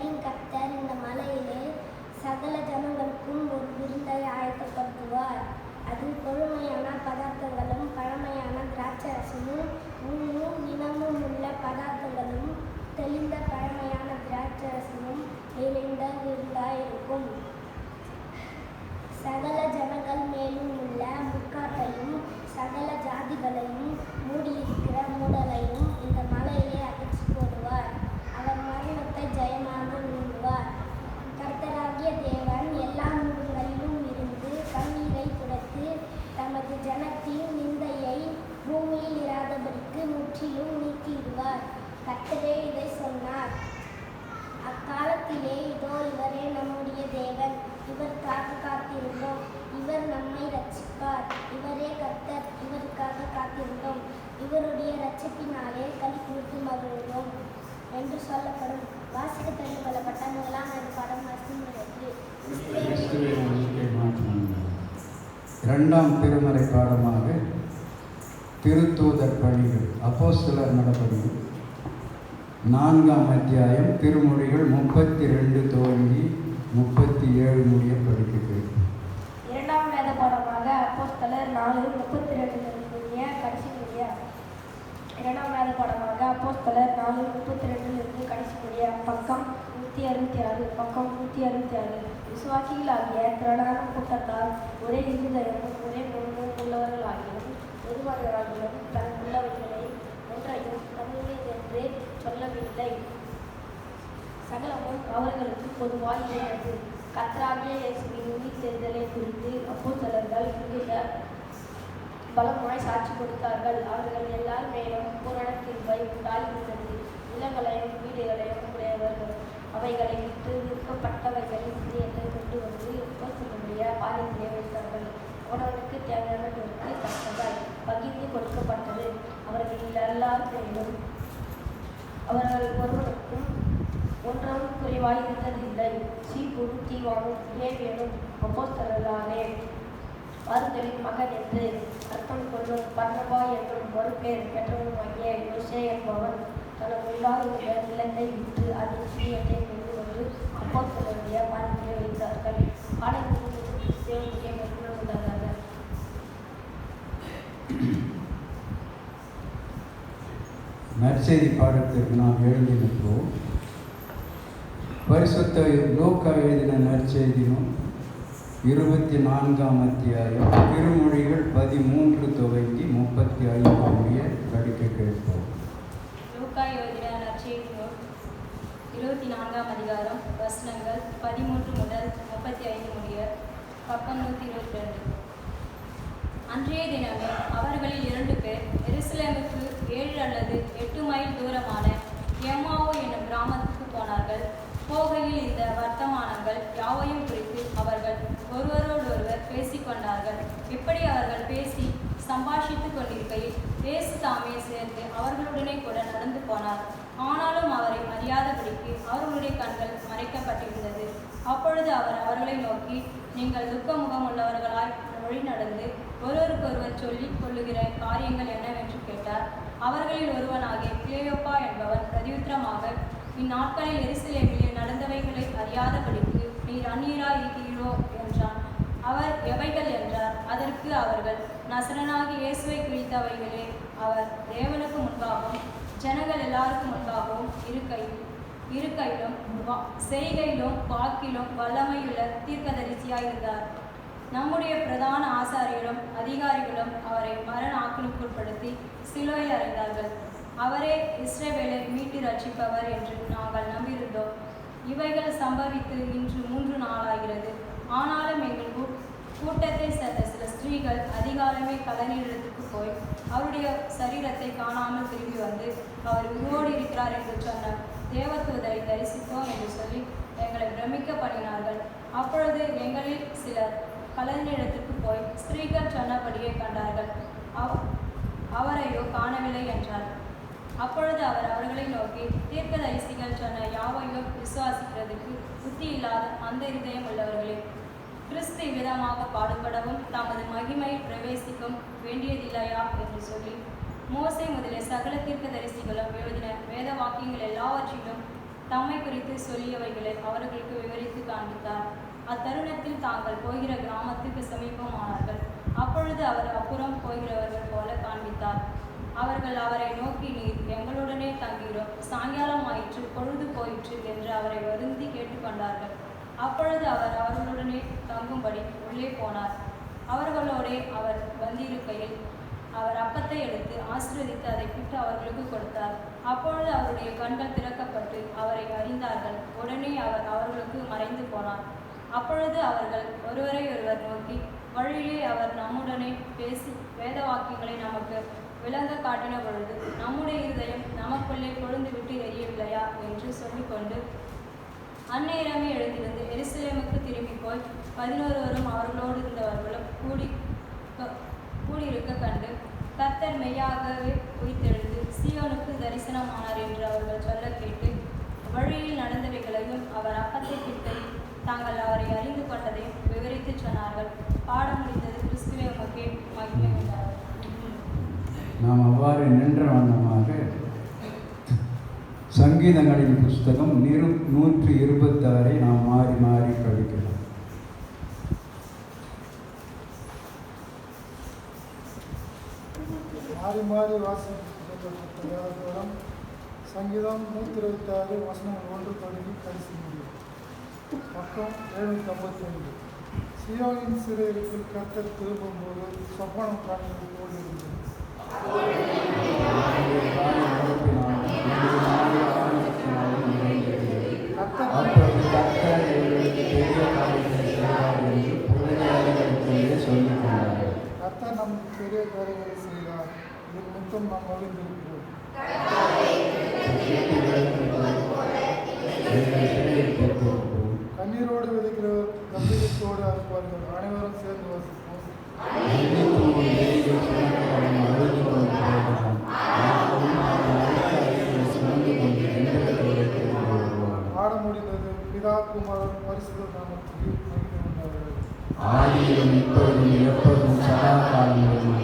சேனைகளின் கர்த்தர் இந்த மலையிலே சகல ஜனங்களுக்கும் ஒரு விருந்தை ஆயத்தப்படுத்துவார். அதில் கொழுமையான பதார்த்தங்களும் பழமையான திராட்சரசமும் ஊனும் இனமும் உள்ள பதார்த்தங்களும் தெளிந்த பழமையான திராட்சரசமும் நிறைந்த விருந்தாயிருக்கும். சகல ஜனங்கள் மேலும் உள்ள முக்காட்டையும் சகல ஜாதிகளையும் மூடியிருக்கிற மூடலையும் இந்த மலையிலே அகற்றி போடுவார். அவர் மரணத்தை ஜெயமாக நீங்குவார். கர்த்தராகிய தேவன் எல்லா மூடுகளிலும் இருந்து கண்ணீரை துடைத்து தமது ஜனத்தின் நிந்தையை பூமியில் இராதபடிக்கு முற்றிலும் நீக்கிடுவார். கர்த்தரே இதை சொன்னார். அக்காலத்திலே இதோ இவரே நம்முடைய தேவன், இவருக்காக காத்திருந்தோம், இவர் நம்மை ரட்சிப்பார். இவரே கர்த்தர், இவருக்காக காத்திருந்தோம், இவருடைய ரட்சிப்பினாலே களிகூர்ந்து மகிழ்ந்தோம் என்று சொல்லப்படும். வாசிக்க தெரிந்து கொள்ளப்பட்ட 1 பாடம் இரண்டாம் திருமறை பாடமாக திருத்தூதர் பணிகள் அப்போஸ்தலர் நடபடிகள் 4ஆம் அத்தியாயம் திருமொழிகள் 32 துவங்கி 37 முடிய படிக்கிறது. இரண்டாம் வேத பாடமாக அப்போஸ்தலர் 4:32 கடைசி முடிய. இரண்டாம் வேத பாடமாக அப்போஸ்தலர் 4:32 கடைசி முடிய. பக்கம் 166. பக்கம் 166. விசுவாசிகளாகிய திரளான கூட்டத்தால் ஒரே இருதயமும் ஒரே மனமும் உள்ளவர்களாகியும் ஒருவர்களாகியும் தன் உள்ளவைகளை ஒன்றையும் தன்னுடையதென்று சொல்லவில்லை. சகலமும் அவர்களுக்கு பொதுவாய் இருந்தது. கர்த்தராகிய இயேசுவின் உயிர்த்தெழுதலை குறித்து அப்போஸ்தலர்கள் மிகுந்த பலமாய் சாட்சி கொடுத்தார்கள். அவர்கள் எல்லார் மேலும் பூரண கிருபை உண்டாயிருந்தது. நிலங்களையும் வீடுகளையும் உடையவர்கள் அவைகளை விட்டு விற்கப்பட்டவைகளின் விடயத்தை கொண்டு வந்து அப்போஸ்தலருடைய பாதத்திலே வைத்தார்கள். அவனவனுக்கு தேவையானதற்கு தக்கதாய் பகிர்ந்து கொடுக்கப்பட்டது. அவர்கள் எல்லார் மேலும் அவர்கள் ஒருவனுக்கும் ஒன்றும் குறைவாய் இருந்ததில்லை. சீப்பும் தீவானும் ஏவியனும் அப்போஸ்தலராலே வாருதலின் மகன் என்று அர்த்தம் கொள்ளும் பர்னபா என்றும் ஒரு பேர் பெற்றவனுமாகிய யோசே என்பவன் தனக்குள்ளாயிருந்த நிலத்தை விற்று அதில் சீயத்தை கொண்டு வந்து அப்போஸ்தலருடைய பாதத்திலே வைத்தார்கள். பாடத்திற்கு தேவனுடைய மென்மையாக உள்ளதாக. நற்செய்தி பாடத்திற்கு நாம் எழுந்திருப்போம். பரிசுத்த லூக்கா எழுதின நற்செய்தியும் 24ஆம் அத்தியாயம் திருமொழிகள் 13 துவங்கி 35 முடிய படிக்க கேட்போம். லூக்கா எழுதின நற்செய்தியும் 24ஆம் அதிகாரம் வசனங்கள் 13 முதல் 35 முடிய. பக்கம் 122. அன்றைய தினமே அவர்களில் 2 பேர் எருசலேமுக்கு 7 அல்லது 8 மைல் தூரமான எம்மாவு என்னும் கிராமத்துக்கு போனார்கள். போகையில் இந்த வர்த்தமானங்கள் யாவையும் குறித்து அவர்கள் ஒருவரோடொருவர் பேசிக்கொண்டார்கள். இப்படி அவர்கள் பேசி சம்பாஷித்துக் கொண்டிருக்கையில் இயேசு தாமே சேர்ந்து அவர்களுடனே கூட நடந்து போனார். ஆனாலும் அவரை அறியாதபடிக்கு அவர்களுடைய கண்கள் மறைக்கப்பட்டிருந்தது. அப்பொழுது அவர் அவர்களை நோக்கி, நீங்கள் துக்கமுகம் உள்ளவர்களாய் வழி நடந்து ஒருவருக்கொருவர் சொல்லிக் கொள்ளுகிற காரியங்கள் என்னவென்று கேட்டார். அவர்களில் ஒருவனாகிய கிளேயோப்பா என்பவன் பிரதியுத்தரமாக, இந்நாட்களில் எருசலேமிலே நடந்தவைகளை அறியாதபடிக்கு நீர் அந்நீராய் இருக்கிறீரோ என்றான். அவர் எவைகள் என்றார். அதற்கு அவர்கள், நசரனாகிய இயேசுவை குறித்தவைகளே. அவர் தேவனுக்கு முன்பாகவும் ஜனங்கள் எல்லாருக்கும் முன்பாகவும் இருக்கையிலும் செய்கையிலும் வாக்கிலும் வல்லமையுள்ள தீர்க்கதரிசியாயிருந்தார். நம்முடைய பிரதான ஆசாரியரும் அதிகாரிகளும் அவரை மரண ஆக்கினைக்குட்படுத்தி சிலுவையில் அறைந்தார்கள். அவரே இஸ்ரவேலை மீட்டு ரட்சிப்பவர் என்று நாங்கள் நம்பியிருந்தோம். இவைகள் சம்பவித்து இன்று 3 நாளாகிறது. ஆனாலும் எங்கள் கூட்டத்தை சேர்ந்த சில ஸ்திரீகள் அதிகாலமே கல்லறையிடத்துக்கு போய் அவருடைய சரீரத்தை காணாமல் திரும்பி வந்து, அவர் உயிரோடு இருக்கிறார் என்று சொன்ன தேவதூதரை தரிசித்தோம் என்று சொல்லி எங்களை பிரமிக்க பண்ணினார்கள். அப்பொழுது எங்களில் சிலர் கல்லறையிடத்துக்கு போய் ஸ்திரீகள் சொன்னபடியே கண்டார்கள். அவரையோ காணவில்லை என்றார். அப்பொழுது அவர் அவர்களை நோக்கி, தீர்க்கதரிசிகள் சொன்ன யாவையும் விசுவாசிக்கிறதுக்கு புத்தி இல்லாத அந்த இருதயம் உள்ளவர்களே, கிறிஸ்து விதமாக பாடுபடவும் தமது மகிமையில் பிரவேசிக்கும் வேண்டியதில்லையா என்று சொல்லி மோசே முதலிய சகல தீர்க்கதரிசிகளும் எழுதின வேத வாக்கியங்கள் எல்லாவற்றிலும் தம்மை குறித்து சொல்லியவைகளை அவர்களுக்கு விவரித்து காண்பித்தார். அத்தருணத்தில் தாங்கள் போகிற கிராமத்துக்கு சமீபமானார்கள். அப்பொழுது அவர் அப்புறம் போகிறவர்கள் போல காண்பித்தார். அவர்கள் அவரை நோக்கி, நீர் எங்களுடனே தங்குகிறோம், சாயங்காலம் ஆயிற்று, பொழுது போயிற்று என்று அவரை வருந்தி கேட்டுக்கொண்டார்கள். அப்பொழுது அவர் அவர்களுடனே தங்கும்படி உள்ளே போனார். அவர்களோடே அவர் வந்திருக்கையில் அவர் அப்பத்தை எடுத்து ஆசீர்வதித்து அதை பிட்டு அவர்களுக்கு கொடுத்தார். அப்பொழுது அவருடைய கண்கள் திறக்கப்பட்டு அவரை அறிந்தார்கள். உடனே அவர் அவர்களுக்கு மறைந்து போனார். அப்பொழுது அவர்கள் ஒருவரை ஒருவர் நோக்கி, வழியிலே அவர் நம்முடனே பேசி வேத வாக்கியங்களை நமக்கு விளங்க காட்டின பொழுது நம்முடைய இருதயம் நமக்குள்ளே கொழுந்து விட்டு எரியவில்லையா என்று சொல்லிக்கொண்டு அந்நேரமே எழுந்திருந்து எருசலேமுக்கு திரும்பி போய் 11 அவர்களோடு இருந்தவர்களும் கூடியிருக்க கண்டு, கர்த்தர் மெய்யாகவே உயிர்த்தெழுந்து சீயோனுக்கு தரிசனமானார் என்று அவர்கள் சொல்ல கேட்டு, வழியில் நடந்தவைகளையும் அவர் அப்பத்தை பிட்டையும் தாங்கள் அவரை அறிந்து கொண்டதையும் விவரித்து சொன்னார்கள். பாடம் முடிந்தது. கிறிஸ்துவே உமக்கே மகிமை உண்டாகும். நாம் அவ்வாறு நின்ற வண்ணமாக சங்கீதங்களின் புஸ்தகம் 126 நாம் மாறி மாறி படிக்கலாம். மாறி மாறி வாசிக்கப்பட்ட சங்கீதம் 126 வசனங்கள் 1 தொடங்கி கடைசி முடியும். பக்கம் 755. சியோனின் சிறையிருப்பில் கர்த்தர் திரும்பும்போது சொப்பனம் காண்பது போல் இருந்தது. கர்த்தர் நமக்கு பெரிய காரியங்களை செய்தார். இது மொத்தம் நாம் மகிழ்ந்திருக்கிறோம். கண்ணீரோடு விதைக்கிறவர் கம்பீரத்தோடு அறுப்பார்கள். அனைவரும் சேர்ந்து வாசிப்போம். பாட முடிந்தது. பிதா குமாரன் பரிசுத்த நாமத்துக்கு மகிமை உண்டாகிறது. ஆதியிலும் இப்பொழுதும் எப்பொழுதும் சதா காலங்களிலும்